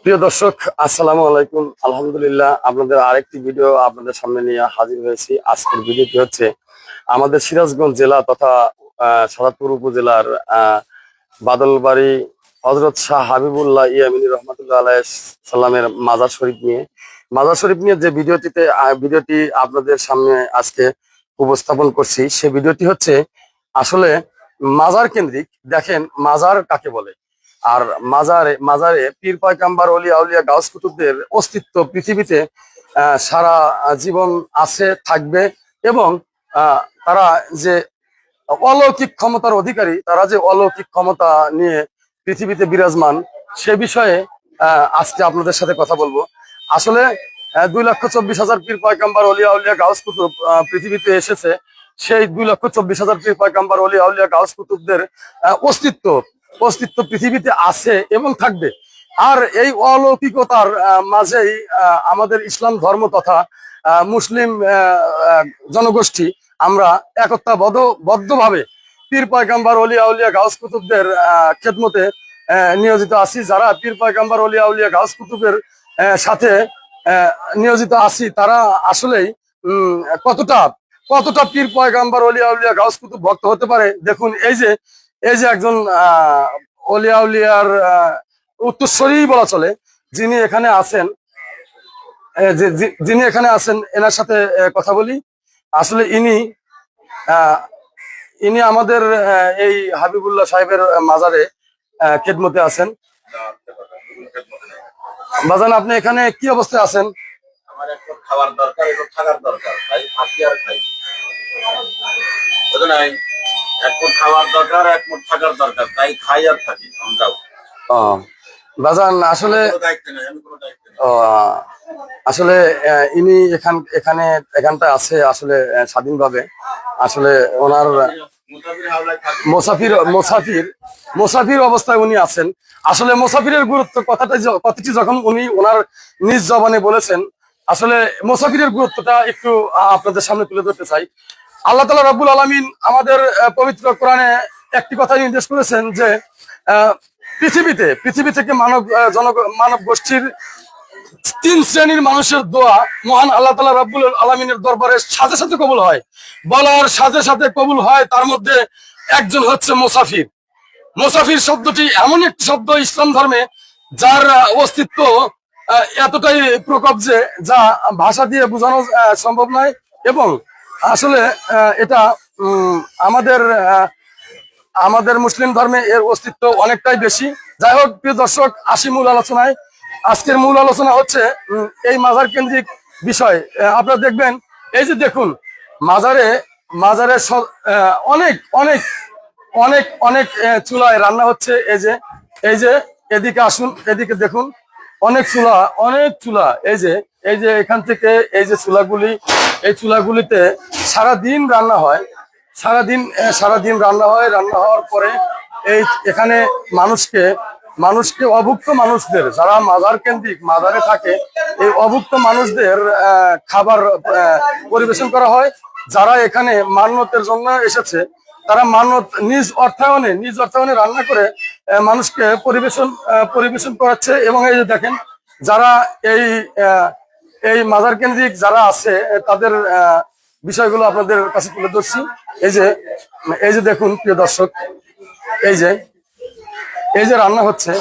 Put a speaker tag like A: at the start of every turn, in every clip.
A: প্রিয় দর্শক, আসসালামু আলাইকুম। আলহামদুলিল্লাহ, আপনাদের আরেকটি ভিডিও আপনাদের সামনে নিয়ে হাজির হয়েছি। আজকের ভিডিওটি হচ্ছে আমাদের সিরাজগঞ্জ জেলা তথা সাদাতপুর উপজেলার বাদলবাড়ি হযরত শাহ হাবিবুল্লাহ ইয়ামিনী রহমাতুল্লাহ আলাইহি সাল্লামের মাজার শরীফ নিয়ে যে ভিডিওটি আপনাদের সামনে আজকে উপস্থাপন করছি। সে ভিডিওটি হচ্ছে আসলে মাজার কেন্দ্রিক। দেখেন, মাজার কাকে বলে। আর মাজারে মাজারে পীর পয়গাম্বার ওলিয়া আউলিয়া গাউস কুতুবদের অস্তিত্ব পৃথিবীতে সারা জীবন আছে, থাকবে। এবং তারা যে অলৌকিক ক্ষমতার অধিকারী, তারা যে অলৌকিক ক্ষমতা নিয়ে পৃথিবীতে বিরাজমান, সে বিষয়ে আজকে আপনাদের সাথে কথা বলবো। আসলে 2,24,000 পীর পয়গাম্বার ওলিয়া আউলিয়া গাউস কুতুব পৃথিবীতে এসেছে। সেই 2,24,000 পীর পয়গাম্বার ওলিয়া আউলিয়া গাউস কুতুবদের অস্তিত্ব অস্তিত্ব পৃথিবীতে আছে এবং থাকবে। আর এই অলৌকিকতার মাঝেই আমাদের ইসলাম ধর্ম তথা মুসলিম জনগোষ্ঠী আমরা একতাবদ্ধভাবে পীর পয়গাম্বার ওলিয়া আউলিয়া গাউস কুতুবদের খেদমতে নিয়োজিত আছি। যারা পীর পয়গাম্বার ওলিয়া আউলিয়া গাউস কুতুবের সাথে নিয়োজিত আছি, তারা আসলেই কতটা কতটা পীর পয়গাম্বার ওলিয়া আউলিয়া গাউস কুতুব ভক্ত হতে পারে। দেখুন, এই যে একজন ওলিয়া আউলিয়ার উত্তরসূরি বলা চলে, যিনি এখানে আছেন, এনার সাথে কথা বলি। আসলে ইনি আমাদের এই হাবিবুল্লাহ সাহেবের মাজারে খেদমতে আছেন। বাজান, আপনি এখানে কি অবস্থায় আছেন?
B: আমার একটু খাবার দরকার, একটু থাকার দরকার, তাই থাকি আর খাই। বুঝলেন? এক মুঠ খাবার দরকার, এক মুঠ থাকার দরকার, তাই খাই আর থাকি। আমরাও
A: বাজান আসলে আসলে ইনি এখানটা আছে আসলে স্বাধীনভাবে। আসলে ওনার মোসাফির অবস্থায় উনি আছেন। আসলে মোসাফিরের গুরুত্ব কথাটি যখন উনি ওনার নিজ জবানে বলেছেন, আসলে মোসাফিরের গুরুত্বটা একটু আপনাদের সামনে তুলে ধরতে চাই। আল্লাহ তাআলা রাব্বুল আলামিন আমাদের পবিত্র কোরআনে একটি কথা নির্দেশ করেছেন যে পৃথিবী থেকে মানব গোষ্ঠীর 3 শ্রেণীর মানুষের দোয়া মহান আল্লাহ তাআলা রাব্বুল আলামিনের দরবারে সাথে সাথে কবুল হয়। বলার সাথে সাথে কবুল হয়। তার মধ্যে একজন হচ্ছে মুসাফির। মুসাফির শব্দটি এমন একটি শব্দ ইসলাম ধর্মে, যার অস্তিত্ব এতটাই প্রকট যে যা ভাষা দিয়ে বোঝানো সম্ভব নয়। এবং আসলে এটা আমাদের মুসলিম ধর্মে এর অস্তিত্ব অনেকটাই বেশি। যাই হোক, প্রিয় দর্শক, আসি মূল আলোচনায়। আজকের মূল আলোচনা হচ্ছে এই মাজার কেন্দ্রিক বিষয়। আপনারা দেখবেন, এই যে দেখুন, মাজারে অনেক অনেক অনেক অনেক চুলায় রান্না হচ্ছে। এই যে এদিকে আসুন, এদিকে দেখুন, অনেক চুলা। এই যে এখান থেকে এই যে এই চুলাগুলিতে সারাদিন রান্না হয়। সারাদিন রান্না হওয়ার পরে এখানে মানুষকে অভুক্ত মানুষদের, যারা মাজার কেন্দ্রিক মাজারে থাকে, এই অভুক্ত মানুষদের খাবার পরিবেশন করা হয়। যারা এখানে মান্যতের জন্য এসেছে, তারা মান্যত নিজ অর্থায়নে রান্না করে মানুষকে পরিবেশন করাচ্ছে। এবং এই যে দেখেন, যারা এই মাজার কেন্দ্রিক যারা আছে, তাদের বিষয়গুলো আপনাদের কাছে তুলে ধরছি। এই যে দেখুন, প্রিয় দর্শক, এই যে রান্না হচ্ছে,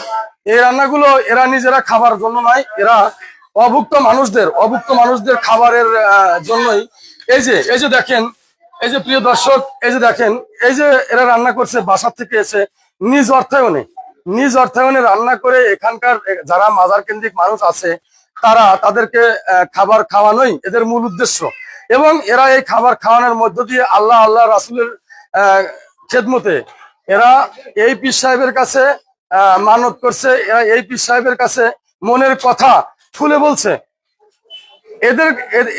A: এই রান্নাগুলো এরা নিজেরা খাবার জন্য নয়, এরা অভুক্ত মানুষদের খাবারের জন্যই। এই যে দেখেন, এই যে প্রিয় দর্শক, এই যে দেখেন, এই যে এরা রান্না করছে বাসা থেকে এসে নিজ অর্থায়নে রান্না করে। এখানকার যারা মাজার কেন্দ্রিক মানুষ আছে, তাদেরকে খাবার খাওয়ানোই এদের মূল উদ্দেশ্য। এবং এরা এই খাবার খাওয়ানোর মধ্য দিয়ে আল্লাহ রাসূলের খেদমতে এরা এই পীর সাহেবের কাছে মানত করছে। এরা এই পীর সাহেবের কাছে মনের কথা খুলে বলছে।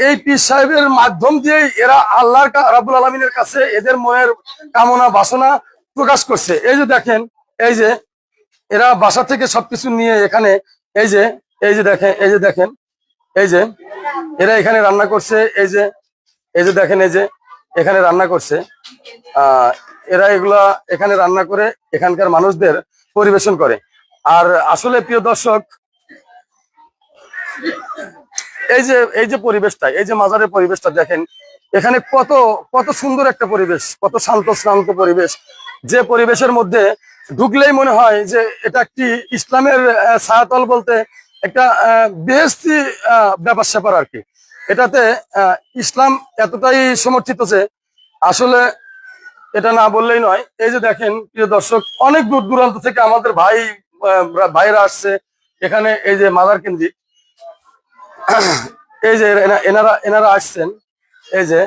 A: এই পীর সাহেবের মাধ্যম দিয়ে এরা আল্লাহ রাব্বুল আলামিনের কাছে এদের মনের কামনা বাসনা প্রকাশ করছে। এই যে দেখেন, এই যে এরা বাসা থেকে সবকিছু নিয়ে এখানে এই যে দেখেন, এরা এখানে রান্না করছে। এই যে দেখেন, এই যে এখানে রান্না করছে। এরা এগুলা এখানে রান্না করে এখানকার মানুষদের পরিবেশন করে। আর আসলে প্রিয় দর্শক, এই যে পরিবেশটা, এই যে মাজারের পরিবেশটা দেখেন, এখানে কত কত সুন্দর একটা পরিবেশ, কত শান্ত শান্ত পরিবেশ, যে পরিবেশের মধ্যে ঢুকলেই মনে হয় যে এটা একটি ইসলামের ছায়াতল, বলতে একটা বেহেশতি ব্যাপার স্যাপার আর কি। এটাতে ইসলাম এতটাই সমর্থিত যে আসলে এটা না বললেই নয়। এই যে দেখেন প্রিয় দর্শক, অনেক দূর দূরান্ত থেকে আমাদের ভাইরা আসছে এখানে, এই যে মাজার কেন্দ্রিক, এই যে এনারা এনারা আসছেন, এই যে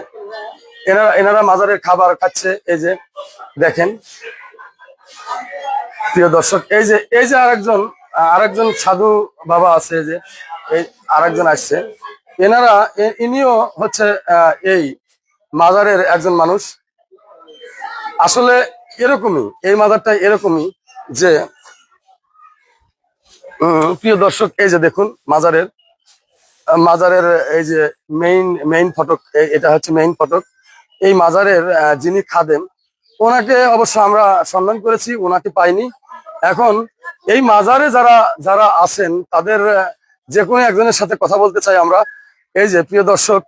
A: এনারা মাজারের খাবার খাচ্ছে। এই যে দেখেন প্রিয় দর্শক, এই যে আরেকজন সাধু বাবা আছে, এই যে এই আরেকজন আসছে। ইনিও হচ্ছে এই মাজারের একজন মানুষ। আসলে এরকমই, এই মাজারটা এরকমই যে প্রিয় দর্শক, এই যে দেখুন মাজারের মাজারের এই যে মেইন ফটক, এটা হচ্ছে মেইন ফটক। এই মাজারের যিনি খাদেম, ওনাকে অবশ্য আমরা সন্ধান করেছি, ওনাকে পাইনি। এখন এই মাজারে যারা যারা আছেন তাদের যে কোনো একজনের সাথে কথা বলতে চাই আমরা। এই যে প্রিয় দর্শক,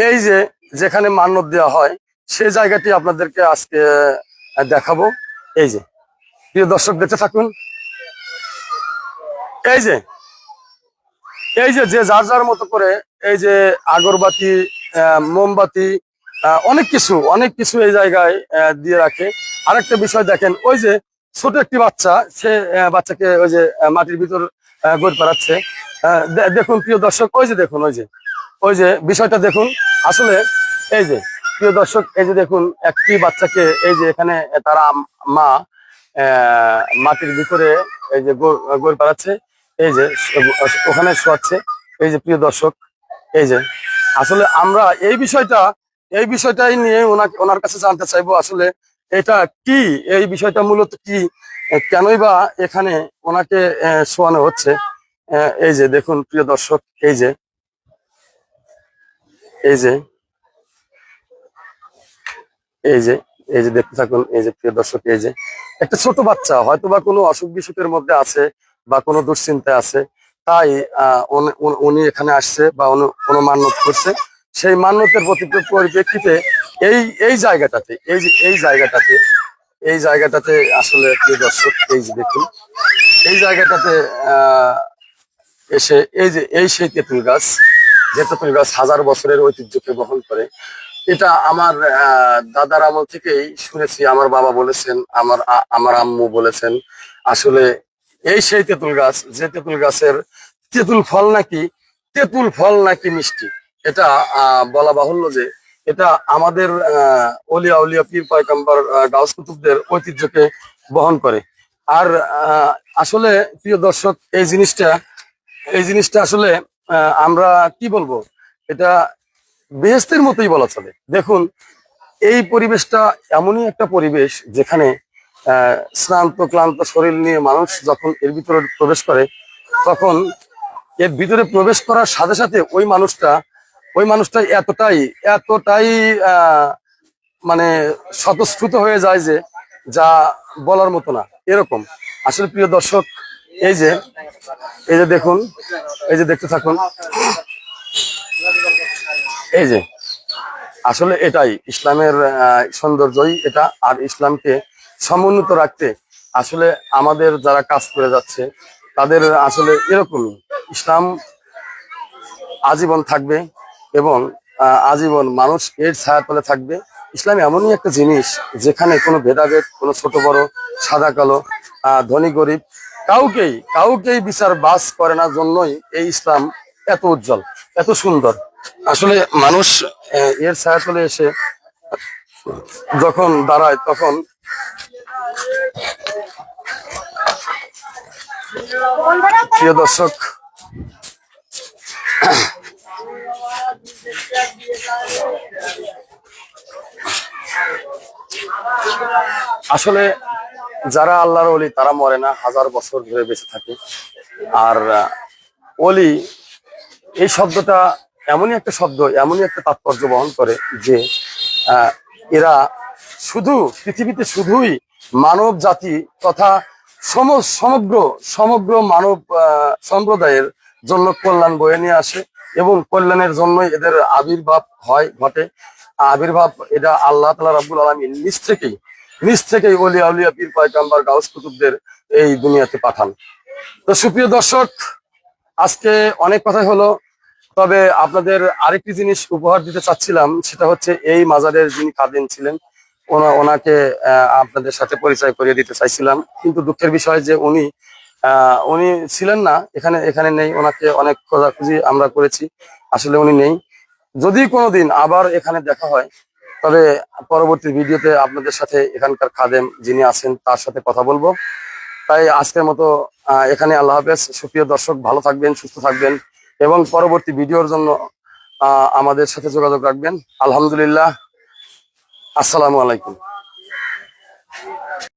A: এই যে যেখানে মান্যত দেওয়া হয় সেই জায়গাটি আপনাদেরকে আজকে দেখাবো। এই যে প্রিয় দর্শক দেখতে থাকুন। এই যে যে যার যার মতো করে এই যে আগরবাতি, মোমবাতি, অনেক কিছু এই জায়গায় দিয়ে রাখে। আরেকটা বিষয় দেখেন, ওই যে ছোট একটি বাচ্চা, সে বাচ্চাকে ওই যে মাটির ভিতর গোল পাড়াচ্ছে। দেখুন প্রিয় দর্শক, ওই যে দেখুন, ওই যে বিষয়টা দেখুন। আসলে এই যে প্রিয় দর্শক, এই যে দেখুন একটি বাচ্চাকে এই যে এখানে তারা মা মাটির ভিতরে এই যে গোল পাড়াচ্ছে, এই যে ওখানে শোয়াচ্ছে। এই যে প্রিয় দর্শক, এই যে আসলে আমরা এই বিষয়টাই নিয়ে ওনার কাছে জানতে চাইবো, আসলে এটা কি, এই বিষয়টা মূলত কি, কেনই বা এখানে ওনাকে শোয়ানো হচ্ছে। এই যে দেখুন প্রিয় দর্শক, এই যে এই যে এই যে এই যে দেখতে থাকুন। এই যে প্রিয় দর্শক, এই যে একটা ছোট বাচ্চা হয়তো বা কোনো অসুখ বিসুখের মধ্যে আছে বা কোনো দুশ্চিন্তায় আছে, তাই উনি এখানে আসছে বা কোনো মান্যত করছে। সেই মান্যতের পরিপ্রেক্ষিতে এই জায়গাটাতে, এই জায়গাটাতে আসলে প্রিয় দর্শক, এই যে দেখুন এই জায়গাটাতে এসে সেই তেঁতুল গাছ, যে তেঁতুল গাছ হাজার বছরের ঐতিহ্যকে বহন করে। এটা আমার দাদার আমল থেকেই শুনেছি, আমার বাবা বলেছেন, আমার আম্মু বলেছেন। আসলে এই সেই তেঁতুল গাছ, যে তেঁতুল গাছের তেঁতুল ফল নাকি মিষ্টি। এটা বলা বাহুল্য যে এটা আমাদের অলিয়া উলিয়া পীর পয়গম্বর গাউস কুতুবদের ঐতিহ্যকে বহন করে। আর আসলে প্রিয় দর্শক, এই জিনিসটা আসলে আমরা কি বলবো, এটা বেহেশতের মতোই বলা চলে। দেখুন এই পরিবেশটা এমনই একটা পরিবেশ যেখানে শ্রান্ত ক্লান্ত শরীর নিয়ে মানুষ যখন এর ভিতরে প্রবেশ করে, তখন এর ভিতরে প্রবেশ করার সাথে সাথে ওই মানুষটা এতটাই মানে স্বতঃস্ফূর্ত হয়ে যায় যে যা বলার মতো না, এরকম। আসলে প্রিয় দর্শক, এই যে দেখুন, এই যে দেখতে থাকুন। এই যে আসলে এটাই ইসলামের সৌন্দর্যই এটা। আর ইসলামকে সমুন্নত রাখতে আসলে আমাদের যারা কাজ করে যাচ্ছে তাদের আসলে এরকমই, ইসলাম আজীবন থাকবে এবং আজীবন মানুষ এর ছায়াতলে থাকবে। ইসলাম এমনই একটা জিনিস যেখানে কোনো ভেদাভেদ, কোনো ছোট বড়, সাদা কালো, ধনী গরিব, কাউকেই বিচার বাস করে না, জন্যই এই ইসলাম এত উজ্জ্বল, এত সুন্দর। আসলে মানুষ এর ছায়াতলে এসে যখন দাঁড়ায়, তখন প্রিয় দর্শক, আসলে যারা আল্লাহর ওলি তারা মরে না, হাজার বছর ধরে বেঁচে থাকে। আর ওলি এই শব্দটা এমনই একটা শব্দ, এমনই একটা তাৎপর্য বহন করে যে এরা পৃথিবীতে শুধুই মানব জাতি তথা সমগ্র মানব সম্প্রদায়ের জন্য কল্যাণ বয়ে নিয়ে আসে। এবং কল্যাণের জন্যই এদের আবির্ভাব ঘটে। আবির্ভাব এটা আল্লাহ তাআলা রাব্বুল আলামিন নিজ থেকেই ওলিয়া উলিয়া পীর পয়গম্বর গাউস কুতুবদের এই দুনিয়াতে পাঠান। তো সুপ্রিয় দর্শক, আজকে অনেক কথাই হলো, তবে আপনাদের আরেকটি জিনিস উপহার দিতে চাচ্ছিলাম, সেটা হচ্ছে এই মাজারের যিনি খাদেম ছিলেন ওনাকে আপনাদের সাথে পরিচয় করিয়ে দিতে চাইছিলাম, কিন্তু দুঃখের বিষয় যে উনি ছিলেন না, এখানে নেই। ওনাকে অনেক খোঁজাখুঁজি আমরা করেছি, আসলে উনি নেই। যদি কোনোদিন আবার এখানে দেখা হয়, তবে পরবর্তী ভিডিওতে আপনাদের সাথে এখানকার খাদেম যিনি আছেন তার সাথে কথা বলবো। তাই আজকের মতো এখানে আল্লাহ হাফেজ। সুপ্রিয় দর্শক, ভালো থাকবেন, সুস্থ থাকবেন এবং পরবর্তী ভিডিওর জন্য আমাদের সাথে যোগাযোগ রাখবেন। আলহামদুলিল্লাহ, আসসালামু আলাইকুম।